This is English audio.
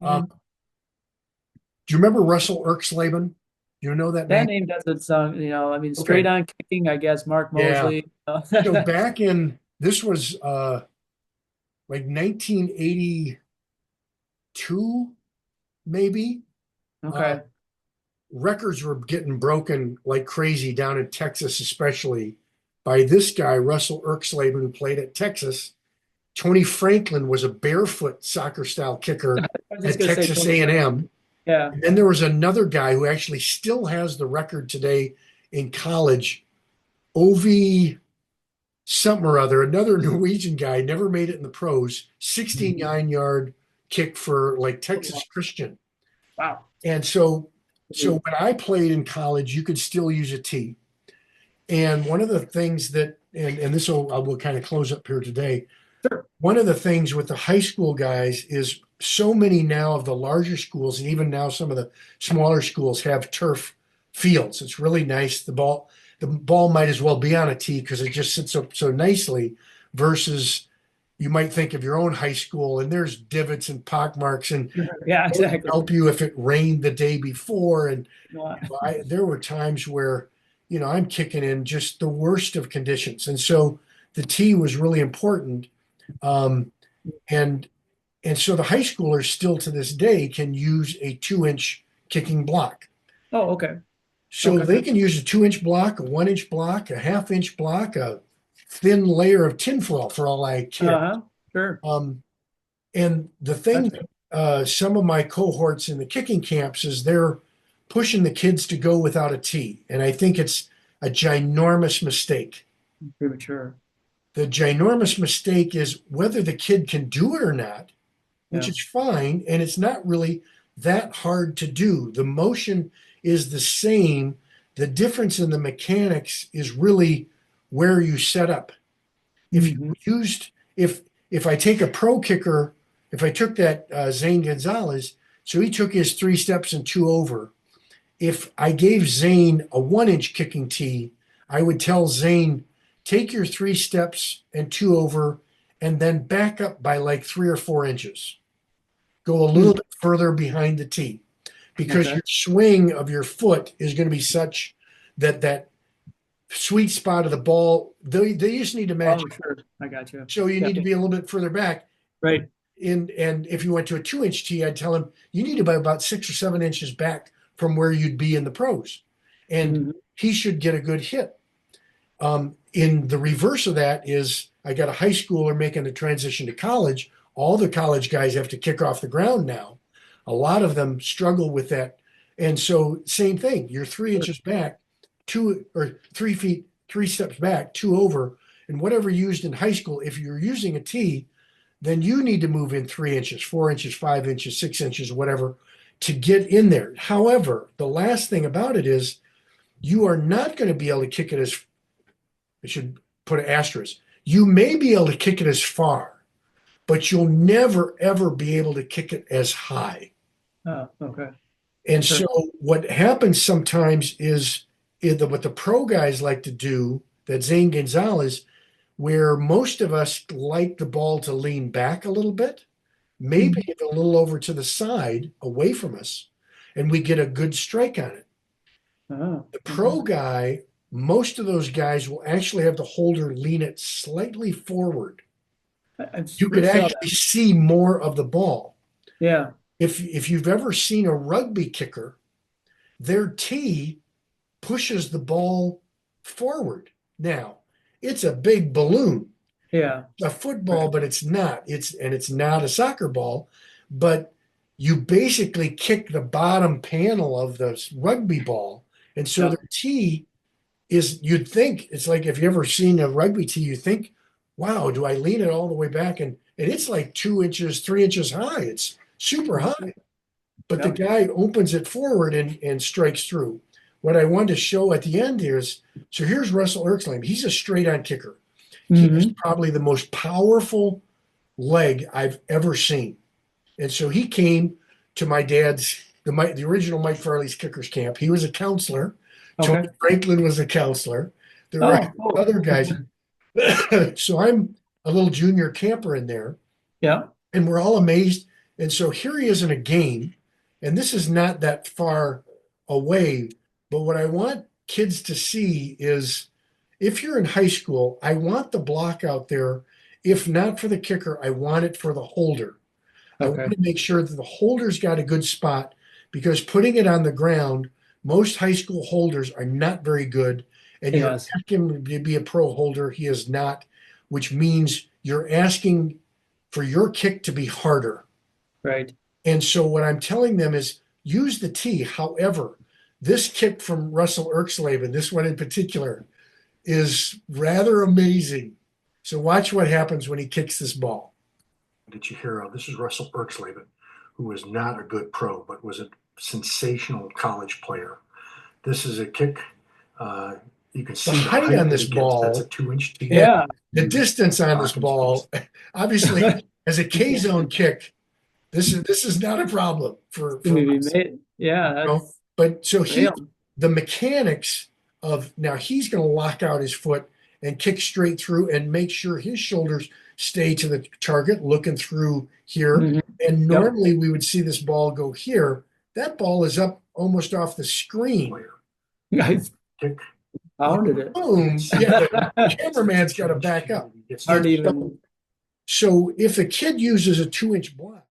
Um, Mhm. do you remember Russell Erxleben? Do you know that That name? name doesn't sound, I mean, straight Okay. on kicking, I guess, Mark Yeah. Mosley. So back in this was like 1982, maybe. Uh, Okay. records were getting broken like crazy down in Texas, especially by this guy, Russell Erxleben, who played at Texas. Tony Franklin was a barefoot soccer style kicker I was just at gonna say Texas Tony Frank. A&M. Yeah. And then there was another guy who actually still has the record today in college, Ovi something or other, another Norwegian guy, never made it in the pros, Mhm. 69-yard kick for like Texas Christian. Wow. And so when I played in college, you could still use a tee. And one of the things that, and this will, I will kind of close up here today. Sure. One of the things with the high school guys is so many now of the larger schools, and even now some of the smaller schools have turf fields. It's really nice. The ball might as well be on a tee because it just sits up so nicely versus you might think of your own high school and there's divots and pock marks and Yeah, it would exactly. help you if it rained the day before. And Wow. there were times where, I'm kicking in just the worst of conditions. And so the tee was really important. Um, and and so the high schoolers still to this day can use a 2-inch kicking block. Oh, okay. So Okay. they can use a 2-inch block, a 1-inch block, a half-inch block, a thin layer of tinfoil for all I care. Uh-huh. Sure. Um, and the That's thing that some of my cohorts in the kicking camps is they're pushing the kids to go without a tee. And I think it's a ginormous mistake. premature. The ginormous mistake is whether the kid can do it or not, which Yeah. is fine. And it's not really that hard to do. The motion is the same. The difference in the mechanics is really where you set up. If you Hmm. used, if I take a pro kicker, if I took that Zane Gonzalez, so he took his 3 steps and two over. If I gave Zane a 1-inch kicking tee, I would tell Zane, take your 3 steps and two over, and then back up by like 3 or 4 inches. Go a little Hmm. bit further behind the tee because Okay. your swing of your foot is going to be such that that sweet spot of the ball, they just need to match Oh, up. sure. I got you. So you Yeah. need to be a little bit further back. Right. And if you went to a 2-inch tee, I'd tell him you need to be about 6 or 7 inches back from where you'd be in the pros. And Hmm. he should get a good hit. In the reverse of that is I got a high schooler making the transition to college. All the college guys have to kick off the ground now. A lot of them struggle with that. And so, same thing, you're 3 inches back, 2 or 3 feet, 3 steps back, two over, and whatever used in high school, if you're using a tee, then you need to move in 3 inches, 4 inches, 5 inches, 6 inches, whatever, to get in there. However, the last thing about it is you are not going to be able to kick it as, I should put an asterisk. You may be able to kick it as far, but you'll never ever be able to kick it as high. Oh, okay. And so Sure. what happens sometimes is what the pro guys like to do, that Zane Gonzalez, where most of us like the ball to lean back a little bit, maybe Mhm. a little over to the side away from us, and we get a good strike on it. Oh, The okay. pro guy, most of those guys will actually have the holder lean it slightly forward. I You could saw that. actually see more of the ball. Yeah. If you've ever seen a rugby kicker, their tee pushes the ball forward. Now, it's a big balloon, Yeah. a football, Right. but it's not. It's not a soccer ball, but you basically kick the bottom panel of the rugby ball. And so Yeah. their tee is, you'd think, it's like if you ever seen a rugby tee, you think, wow, do I lean it all the way back? And it's like 2 inches, 3 inches high. It's super Oh, high. sure. But the Yeah. guy opens it forward and strikes through. What I wanted to show at the end here is, so here's Russell Erxleben. He's a straight on kicker. He has Hmm. probably the most powerful leg I've ever seen. And so he came to my dad's, the original Mike Farley's Kickerscamp. He was a counselor. Tony Okay. Franklin was a counselor. There were Oh, cool. other guys. So I'm a little junior camper in there, Yeah. and we're all amazed. And so here he is in a game, and this is not that far away. But what I want kids to see is if you're in high school, I want the block out there. If not for the kicker, I want it for the holder. I want Okay. to make sure that the holder's got a good spot because putting it on the ground, most high school holders are not very good. And you're Yes. asking him to be a pro holder. He is not, which means you're asking for your kick to be harder. Right. And so what I'm telling them is use the tee. However, this kick from Russell Erxleben, this one in particular, is rather amazing. So watch what happens when he kicks this ball. Did you hear? This is Russell Erxleben, who was not a good pro, but was a sensational college player. This is a kick. You can see The height on that this he gets. ball. That's a 2-inch tee. Yeah. The distance on this ball, obviously, as a K zone kick, this is not a problem for Yeah, you know, that's but so real. the mechanics of now he's going to lock out his foot and kick straight through and make sure his shoulders stay to the target, looking through here. Mhm. And normally we would see this ball go here. That ball is up almost off the screen. Guys Kick. pounded it. Boom! Yeah, the cameraman's got to back up. Hard to even. So if a kid uses a 2-inch block,